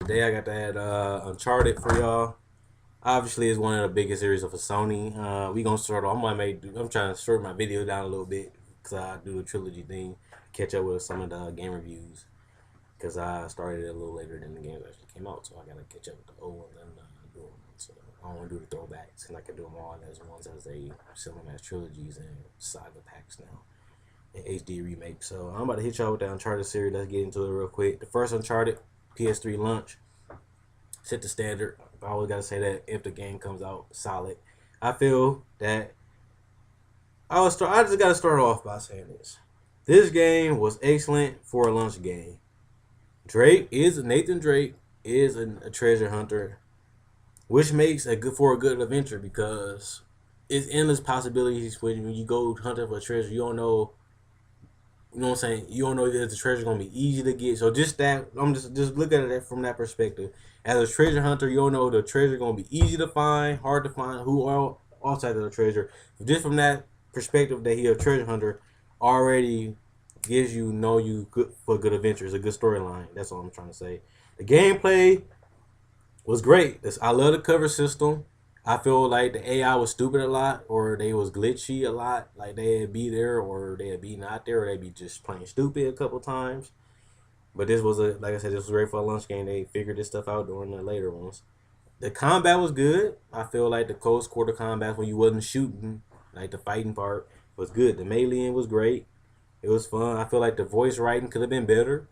Today I got that Uncharted for y'all. Obviously, it's one of the biggest series of Sony. We gonna start off. I'm trying to short my video down a little bit because I do the trilogy thing. Catch up with some of the game reviews because I started it a little later than the games actually came out, so I gotta catch up with the old ones and do them. So I don't want to do the throwbacks, and I can do them all as ones as they sell them as trilogies and saga packs now. HD remake. So I'm about to hit y'all with the Uncharted series. Let's get into it real quick. The first Uncharted PS3 launch set the standard. I always gotta say that if the game comes out solid, I feel that I just gotta start off by saying this. This game was excellent for a launch game. Nathan Drake is a treasure hunter, which makes a good adventure because it's endless possibilities when you go hunting for treasure. You know what I'm saying? You don't know if the treasure gonna be easy to get. So just that, I'm just looking at it from that perspective. As a treasure hunter, you don't know the treasure gonna be easy to find, hard to find. Who are outside of the treasure? Just from that perspective, that he a treasure hunter already gives you know you good for good adventures, a good storyline. That's all I'm trying to say. The gameplay was great. I love the cover system. I feel like the AI was stupid a lot, or they was glitchy a lot. Like they'd be there, or they'd be not there, or they'd be just plain stupid a couple times. But this was like I said, this was great for a launch game. They figured this stuff out during the later ones. The combat was good. I feel like the close quarter combat when you wasn't shooting, like the fighting part, was good. The melee was great. It was fun. I feel like the voice writing could have been better,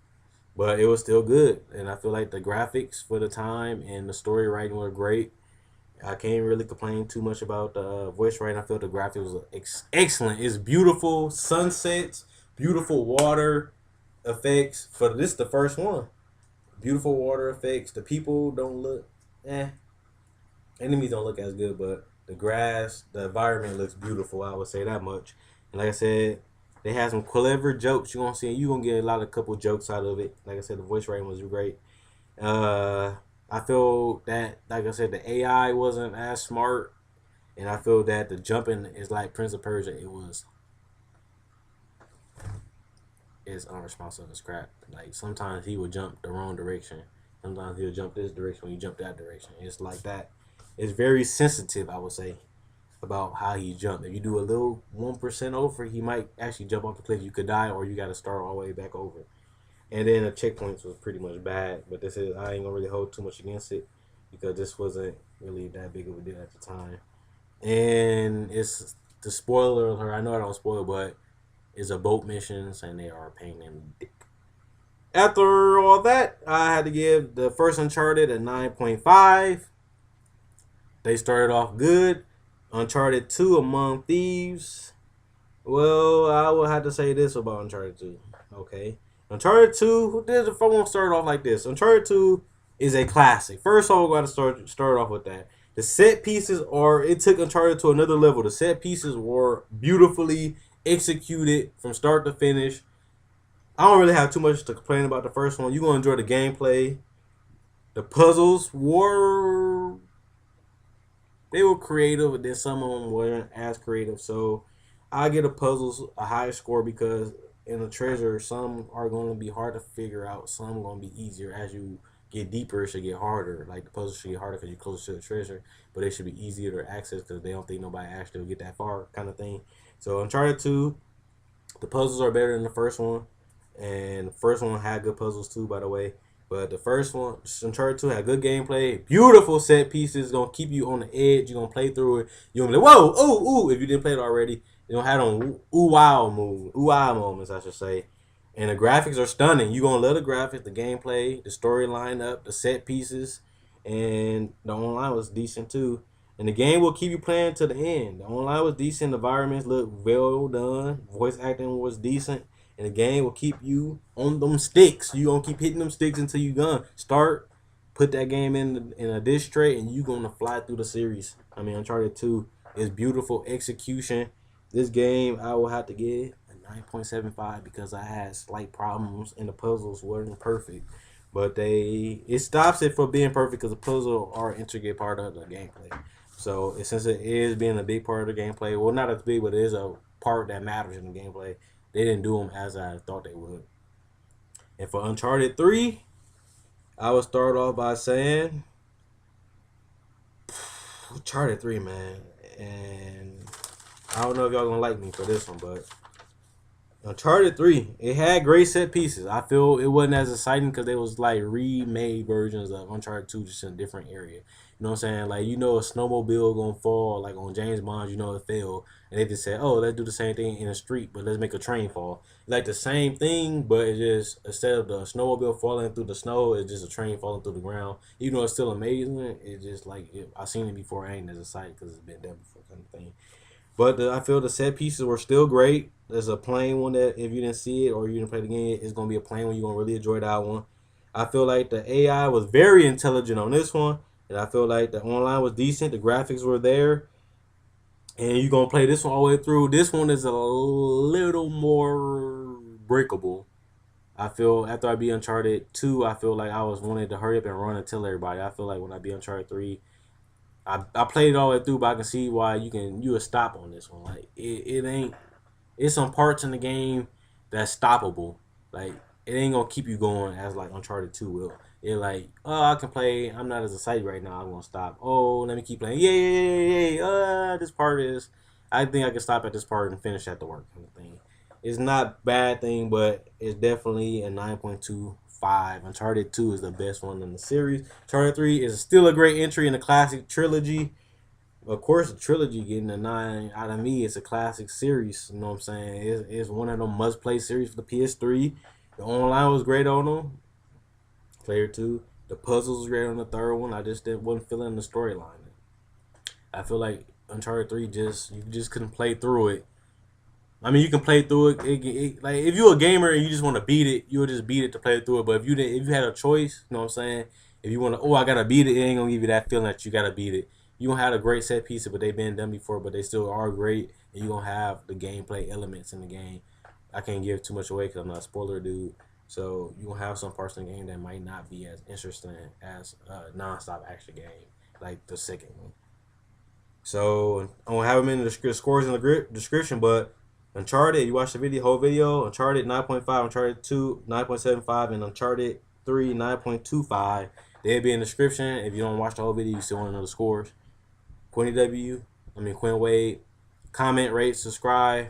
but it was still good. And I feel like the graphics for the time and the story writing were great. I can't really complain too much about the voice writing. I feel the graphics was excellent. It's beautiful sunsets, beautiful water effects. For this, the first one, beautiful water effects. The people don't look, enemies don't look as good, but the grass, the environment looks beautiful. I would say that much. And like I said, they had some clever jokes. You gonna get a lot of couple jokes out of it. Like I said, the voice writing was great. Uh, I feel that, like I said, the AI wasn't as smart, and I feel that the jumping is like Prince of Persia. Is unresponsive as crap. Like sometimes he would jump the wrong direction. Sometimes he'll jump this direction when you jump that direction. It's like that. It's very sensitive, I would say, about how he jumped. If you do a little 1% over, he might actually jump off the cliff. You could die, or you got to start all the way back over. And then the checkpoints was pretty much bad, but this is I ain't gonna really hold too much against it because this wasn't really that big of a deal at the time. And it's the spoiler alert. I know I don't spoil, but it's a boat missions and they are a pain in the dick. After all that, I had to give the first Uncharted a 9.5. They started off good. Uncharted 2 Among Thieves. Well, I will have to say this about Uncharted 2. Okay. Uncharted 2, if I want to start off like this, Uncharted 2 is a classic. First of all, we got to start off with that. The set pieces it took Uncharted to another level. The set pieces were beautifully executed from start to finish. I don't really have too much to complain about the first one. You're going to enjoy the gameplay. The puzzles they were creative, but then some of them weren't as creative. So I get the puzzles a high score because in the treasure, some are going to be hard to figure out. Some are going to be easier as you get deeper. It should get harder. Like the puzzles should get harder because you're closer to the treasure, but they should be easier to access because they don't think nobody actually will get that far, kind of thing. So Uncharted 2, the puzzles are better than the first one, and the first one had good puzzles too, by the way. But the first one, Uncharted 2, had good gameplay, beautiful set pieces, gonna keep you on the edge. You're gonna play through it. You're gonna be like, whoa, ooh, ooh, if you didn't play it already. You don't have them ooh wow moments, I should say. And the graphics are stunning. You're gonna love the graphics, the gameplay, the story lineup, the set pieces, and the online was decent too. And the game will keep you playing to the end. The online was decent. The environments look well done. Voice acting was decent. And the game will keep you on them sticks. You gonna keep hitting them sticks until you gonna start. Put that game in a disc tray, and you gonna fly through the series. I mean, Uncharted 2 is beautiful execution. This game I will have to give a 9.75 because I had slight problems and the puzzles weren't perfect. But it stops it from being perfect because the puzzle are an intricate part of the gameplay. So since it is being a big part of the gameplay, well, not as big, but it is a part that matters in the gameplay. They didn't do them as I thought they would. And for Uncharted 3, I would start off by saying Uncharted 3, man. And I don't know if y'all gonna like me for this one, but Uncharted 3, it had great set pieces. I feel it wasn't as exciting because they was like remade versions of Uncharted 2 just in a different area. You know what I'm saying? Like, you know, a snowmobile gonna fall, like on James Bond, you know it fell. And they just said, oh, let's do the same thing in the street, but let's make a train fall. Like the same thing, but it just, instead of the snowmobile falling through the snow, it's just a train falling through the ground. Even though it's still amazing, it's just like, I've seen it before, I ain't as excited because it's been done before kind of thing. But I feel the set pieces were still great. There's a plain one that if you didn't see it or you didn't play the game, it's gonna be a plain one. You're gonna really enjoy that one. I feel like the AI was very intelligent on this one, and I feel like the online was decent. The graphics were there, and you're gonna play this one all the way through. This one is a little more breakable. I feel after I beat Uncharted 2, I feel like I was wanted to hurry up and run and tell everybody. I feel like when I beat Uncharted 3, I played it all the way through, but I can see why you would stop on this one. Like it ain't, it's some parts in the game that's stoppable. Like it ain't gonna keep you going as like Uncharted 2 will. It like, oh, I can play. I'm not as excited right now. I'm gonna stop. Oh, let me keep playing. Yay! This part is. I think I can stop at this part and finish at the work kind of thing. It's not bad thing, but it's definitely a 9.25. Uncharted 2 is the best one in the series. Uncharted 3 is still a great entry in the classic trilogy. Of course, the trilogy getting a 9 out of me. It's a classic series. You know what I'm saying? It's one of them must play series for the PS3. The online was great on them. Player 2. The puzzles was great on the third one. I just wasn't feeling the storyline. I feel like Uncharted 3 you just couldn't play through it. I mean, you can play through it. Like if you're a gamer and you just want to beat it, you'll just beat it to play through it. But if you had a choice, you know what I'm saying? If you want to, oh, I gotta beat it, it ain't gonna give you that feeling that you gotta beat it. You gonna have a great set piece, but they've been done before, but they still are great, and you gonna have the gameplay elements in the game. I can't give too much away because I'm not a spoiler dude. So you gonna have some parts in the game that might not be as interesting as a non-stop action game like the second one. So I'm gonna have them in the scores in the description. But Uncharted, you watch the whole video. Uncharted 9.5, Uncharted 2 9.75, and Uncharted 3 9.25. They'll be in the description. If you don't watch the whole video, you still want to know the scores. Quinny W. Quinn Wade. Comment, rate, subscribe.